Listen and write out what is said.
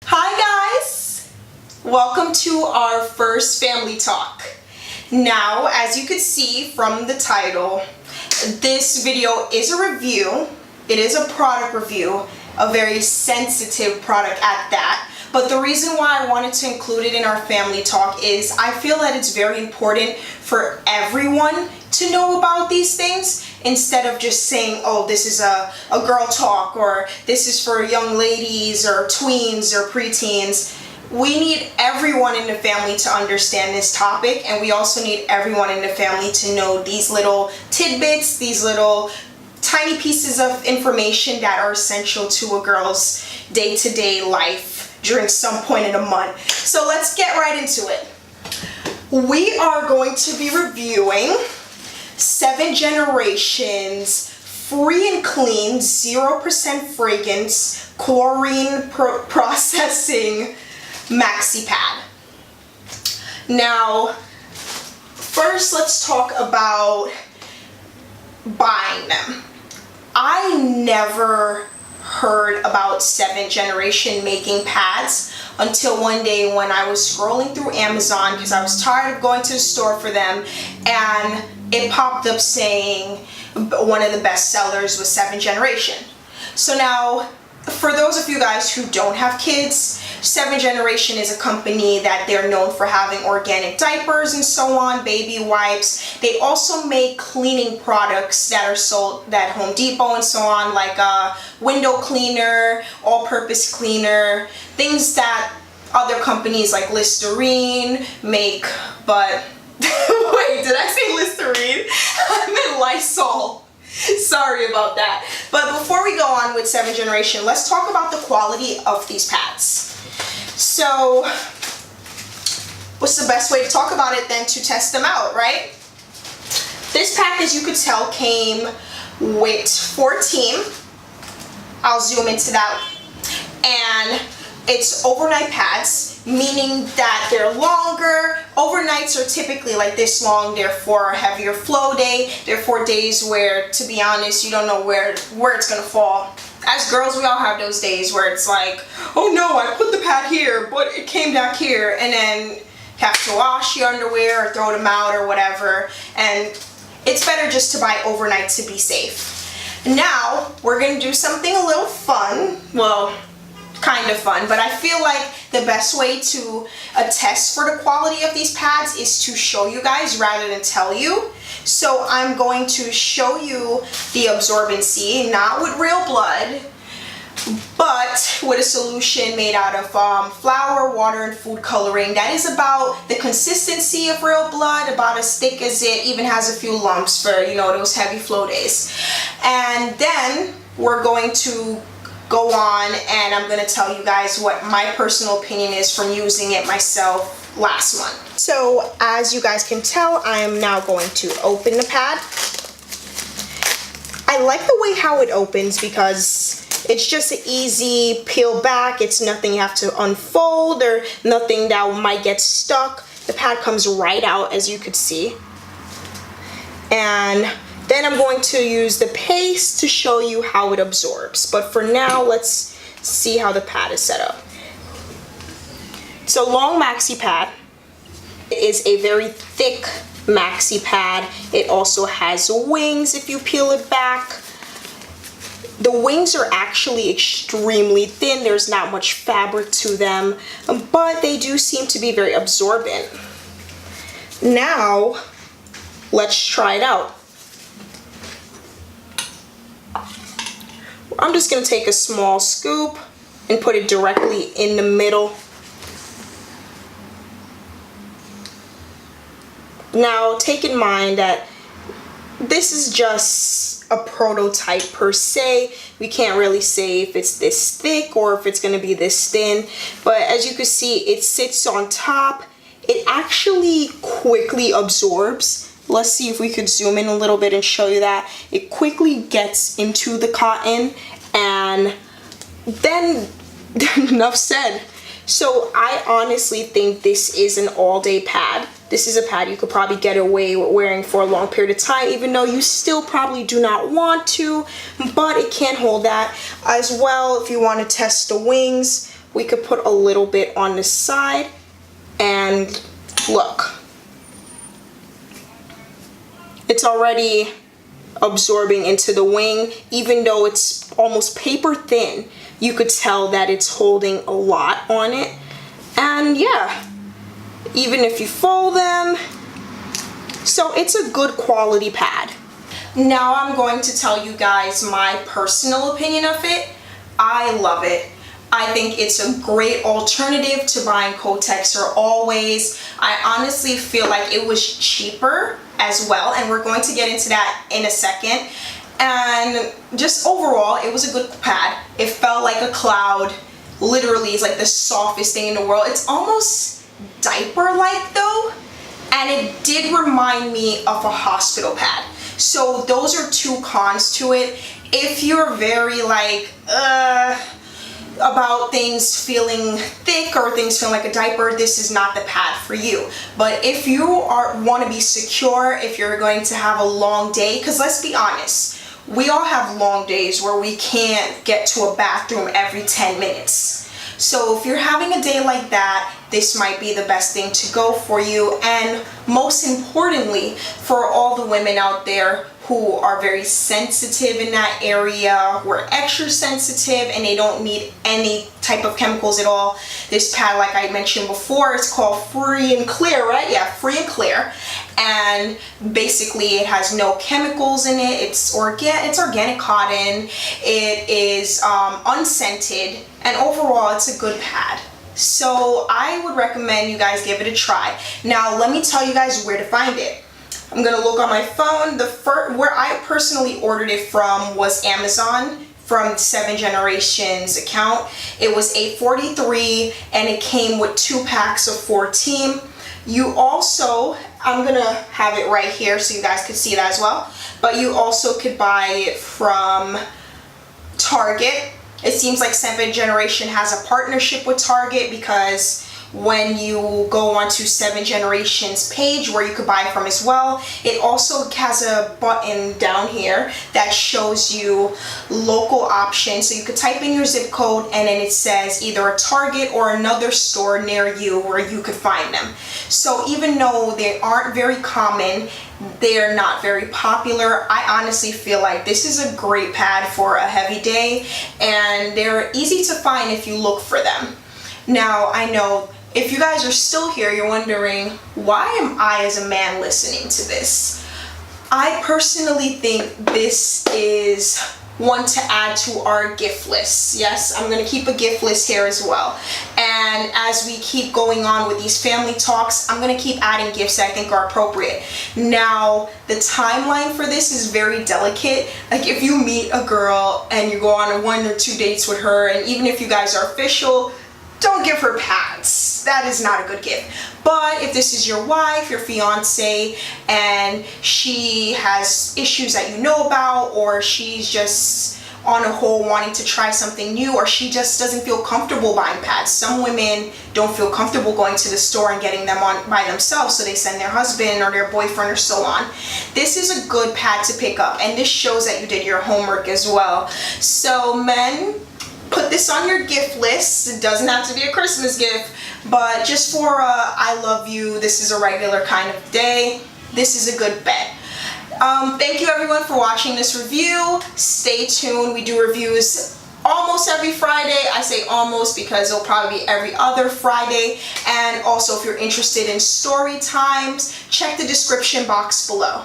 Hi guys! Welcome to our first family talk. Now, as you can see from the title, this video is a review. It is a product review, a very sensitive product at that. But the reason why I wanted to include it in our family talk is I feel that it's very important for everyone to know about these things, instead of just saying, oh, this is a girl talk, or this is for young ladies or tweens or preteens. We need everyone in the family to understand this topic, and we also need everyone in the family to know these little tidbits, these little tiny pieces of information that are essential to a girl's day-to-day life during some point in a month. So let's get right into it. We are going to be reviewing Seventh Generation's free and clean 0% fragrance chlorine processing maxi pad. Now, first let's talk about buying them. I never heard about Seventh Generation making pads until one day when I was scrolling through Amazon because I was tired of going to the store for them, and it popped up saying one of the best sellers was Seventh Generation. So now, for those of you guys who don't have kids, Seventh Generation is a company that they're known for having organic diapers and so on, baby wipes. They also make cleaning products that are sold at Home Depot and so on, like a window cleaner, all-purpose cleaner, things that other companies like Listerine make, but wait, did I say Listerine? I meant Lysol. Sorry about that. But before we go on with Seventh Generation, let's talk about the quality of these pads. So, what's the best way to talk about it than to test them out, right? This pack, as you could tell, came with 14. I'll zoom into that. And it's overnight pads, meaning that they're longer. Overnights are typically like this long. They're for a heavier flow day. They're for days where, to be honest, you don't know where it's gonna fall. As girls, we all have those days where it's like, oh no, I put the pad here, but it came down here, and then have to wash your underwear or throw them out or whatever. And it's better just to buy overnight to be safe. Now, we're gonna do something a little fun. Well, kind of fun, but I feel like the best way to attest for the quality of these pads is to show you guys rather than tell you. So I'm going to show you the absorbency, not with real blood, but with a solution made out of flour, water, and food coloring that is about the consistency of real blood, about as thick as it, even has a few lumps for, you know, those heavy flow days. And then we're going to go on and I'm going to tell you guys what my personal opinion is from using it myself last month. So as you guys can tell, I am now going to open the pad. I like the way how it opens because it's just an easy peel back. It's nothing you have to unfold or nothing that might get stuck. The pad comes right out, as you could see. And then I'm going to use the paste to show you how it absorbs. But for now, let's see how the pad is set up. It's a long maxi pad. It is a very thick maxi pad. It also has wings if you peel it back. The wings are actually extremely thin. There's not much fabric to them, but they do seem to be very absorbent. Now, let's try it out. I'm just going to take a small scoop and put it directly in the middle. Now, take in mind that this is just a prototype per se. We can't really say if it's this thick or if it's going to be this thin. But as you can see, it sits on top. It actually quickly absorbs. Let's see if we could zoom in a little bit and show you that. It quickly gets into the cotton, and then enough said. So I honestly think this is an all-day pad. This is a pad you could probably get away with wearing for a long period of time, even though you still probably do not want to, but it can hold that. As well, if you want to test the wings, we could put a little bit on the side, and look, it's already absorbing into the wing. Even though it's almost paper thin, you could tell that it's holding a lot on it. And yeah, even if you fold them, so it's a good quality pad. Now I'm going to tell you guys my personal opinion of it. I love it. I think it's a great alternative to buying Kotex or Always. I honestly feel like it was cheaper as well, and we're going to get into that in a second. And just overall, it was a good pad. It felt like a cloud. Literally, it's like the softest thing in the world. It's almost diaper-like though, and it did remind me of a hospital pad. So those are two cons to it. If you're very like about things feeling thick or things feeling like a diaper, this is not the pad for you. But if you want to be secure, if you're going to have a long day, because let's be honest, we all have long days where we can't get to a bathroom every 10 minutes. So if you're having a day like that, this might be the best thing to go for you. And most importantly, for all the women out there who are very sensitive in that area, who are extra sensitive and they don't need any type of chemicals at all, this pad, like I mentioned before, it's called Free and Clear, right? Yeah, Free and Clear. And basically it has no chemicals in it. It's organic cotton. It is unscented, and overall it's a good pad. So I would recommend you guys give it a try. Now let me tell you guys where to find it. I'm gonna look on my phone. Where I personally ordered it from was Amazon, from Seventh Generation's account. It was $8.43 and it came with 2 packs of 14. You also, I'm gonna have it right here so you guys could see that as well, but you also could buy it from Target. It seems like Seventh Generation has a partnership with Target, because when you go onto Seventh Generation's page where you could buy from as well, it also has a button down here that shows you local options. So you could type in your zip code and then it says either a Target or another store near you where you could find them. So even though they aren't very common, they're not very popular, I honestly feel like this is a great pad for a heavy day, and they're easy to find if you look for them. Now I know if you guys are still here, you're wondering, why am I as a man listening to this? I personally think this is one to add to our gift list. Yes, I'm going to keep a gift list here as well. And as we keep going on with these family talks, I'm going to keep adding gifts that I think are appropriate. Now, the timeline for this is very delicate. Like if you meet a girl and you go on 1 or 2 dates with her, and even if you guys are official, don't give her pads. That is not a good gift. But if this is your wife, your fiance, and she has issues that you know about, or she's just on a whole wanting to try something new, or she just doesn't feel comfortable buying pads. Some women don't feel comfortable going to the store and getting them on by themselves, so they send their husband or their boyfriend or so on. This is a good pad to pick up, and this shows that you did your homework as well. So men, put this on your gift list. It doesn't have to be a Christmas gift, but just for I love you, this is a regular kind of day, this is a good bet. Thank you everyone for watching this review. Stay tuned. We do reviews almost every Friday. I say almost because it'll probably be every other Friday. And also, if you're interested in story times, check the description box below.